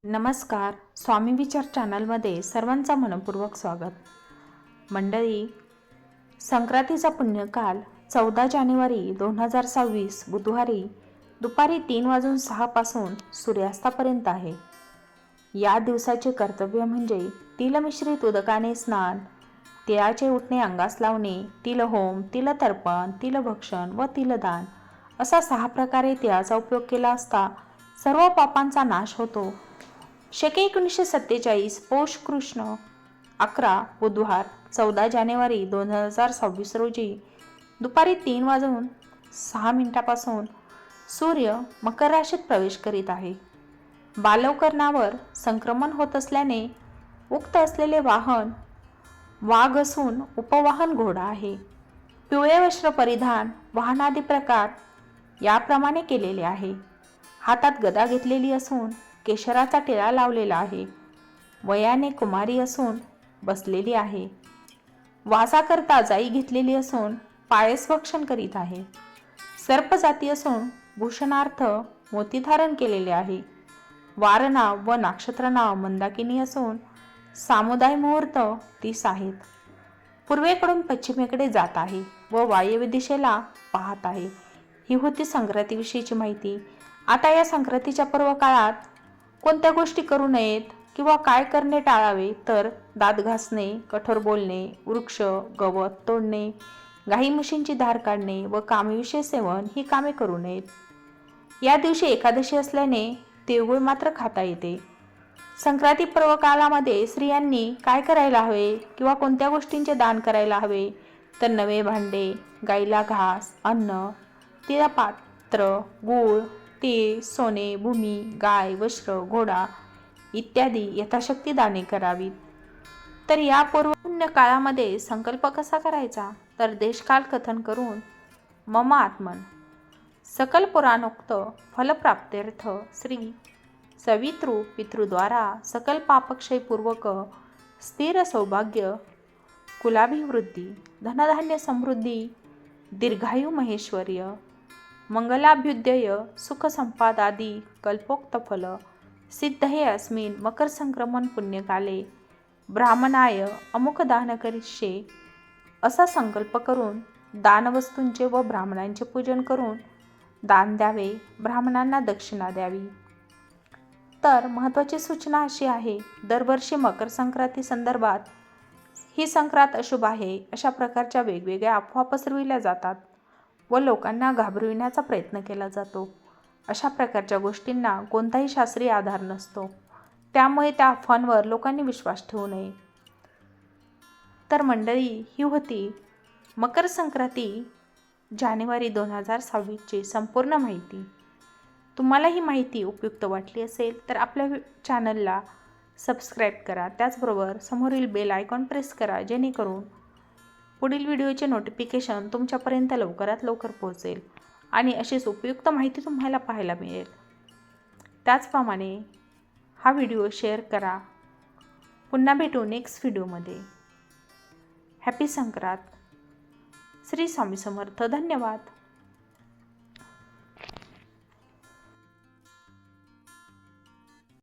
नमस्कार. स्वामी विचार चॅनलमध्ये सर्वांचं मनपूर्वक स्वागत. मंडळी, संक्रांतीचा पुण्यकाल 14 जानेवारी 2026 बुधवारी दुपारी 3:06 पासून सूर्यास्तापर्यंत आहे. या दिवसाचे कर्तव्य म्हणजे तिलमिश्रित उदकाने स्नान, तिळाचे उटणे अंगास लावणे, तिलहोम, तिलतर्पण, तिलभक्षण व तिलदान असा 6 प्रकारे तिळाचा उपयोग केला असता सर्व पापांचा नाश होतो. शके 1947 पौष कृष्ण 11 बुधवार 14 जानेवारी 2026 रोजी दुपारी 3:06 पासून सूर्य मकर राशीत प्रवेश करीत आहे. बालवकरणावर संक्रमण होत असल्याने उक्त असलेले वाहन वाघ असून उपवाहन घोडा आहे. पिवळे वस्त्र परिधान, वाहनादी प्रकार याप्रमाणे केलेले आहे. हातात गदा घेतलेली असून केशराचा टिळा लावलेला आहे. वयाने कुमारी असून बसलेली आहे. वासाकरता जाई घेतलेली असून पायस भक्षण करीत आहे. सर्प जाती असून भूषणार्थ मोती धारण केलेले आहे. वार नाव व नक्षत्र नाव मंदाकिनी असून सामुदाय मुहूर्त 30 आहेत. पूर्वेकडून पश्चिमेकडे जात आहे व वायव्य दिशेला पाहत आहे. ही होती संक्रांतीविषयीची माहिती. आता या संक्रांतीच्या पर्व काळात कोणत्या गोष्टी करू नयेत किंवा काय करणे टाळावे तर दात घासणे, कठोर बोलणे, वृक्ष गवत तोडणे, गाई म्हशींची धार काढणे व कामविषय सेवन ही कामे करू नयेत. या दिवशी एकादशी असल्याने तिळगुळ मात्र खाता येते. संक्रांती पर्व काळामध्ये स्त्रियांनी काय करायला हवे किंवा कोणत्या गोष्टींचे दान करायला हवे तर नवे भांडे, गाईला घास, अन्न, तिळपात्र, गूळ, तीळ, सोने, भूमी, गाय, वस्त्र, घोडा इत्यादी यथाशक्ती दाने करावीत. तर या पूर्वपुण्य काळामध्ये संकल्प कसा करायचा तर देशकाल कथन करून मम आत्मन सकल पुराणोक्त फलप्राप्त्यर्थ श्री सवितृ पितृद्वारा सकल पापक्षयपूर्वक स्थिर सौभाग्य कुलाभिवृद्धी धनधान्य समृद्धी दीर्घायु महेश्वर्य मंगलाभ्युदय सुख संपादादी कल्पोक्त फल सिद्ध हे अस्मिन मकर संक्रमण पुण्यकाले ब्राह्मणाय अमुक दान करिष्ये असा संकल्प करून दानवस्तूंचे व ब्राह्मणांचे पूजन करून दान द्यावे. ब्राह्मणांना दक्षिणा द्यावी. तर महत्त्वाची सूचना अशी आहे, दरवर्षी मकर संक्रांती संदर्भात ही संक्रांत अशुभ आहे अशा प्रकारच्या वेगवेगळ्या अफवा पसरविल्या जातात व लोकांना घाबरविण्याचा प्रयत्न केला जातो. अशा प्रकारच्या गोष्टींना कोणताही शास्त्रीय आधार नसतो. त्यामुळे त्या अफवांवर लोकांनी विश्वास ठेवू नये. तर मंडळी, ही होती मकर संक्रांती जानेवारी 2026ची संपूर्ण माहिती. तुम्हाला ही माहिती उपयुक्त वाटली असेल तर आपल्या चॅनलला सबस्क्राईब करा. त्याचबरोबर समोरील बेल आयकॉन प्रेस करा जेणेकरून पुढील व्हिडिओचे नोटिफिकेशन तुमच्यापर्यंत लवकरात लवकर पोहोचेल आणि अशीच उपयुक्त माहिती तुम्हाला पाहायला मिळेल. त्याचप्रमाणे हा व्हिडिओ शेअर करा. पुन्हा भेटू नेक्स्ट व्हिडिओमध्ये. हॅपी संक्रांत. श्री स्वामी समर्थ. धन्यवाद.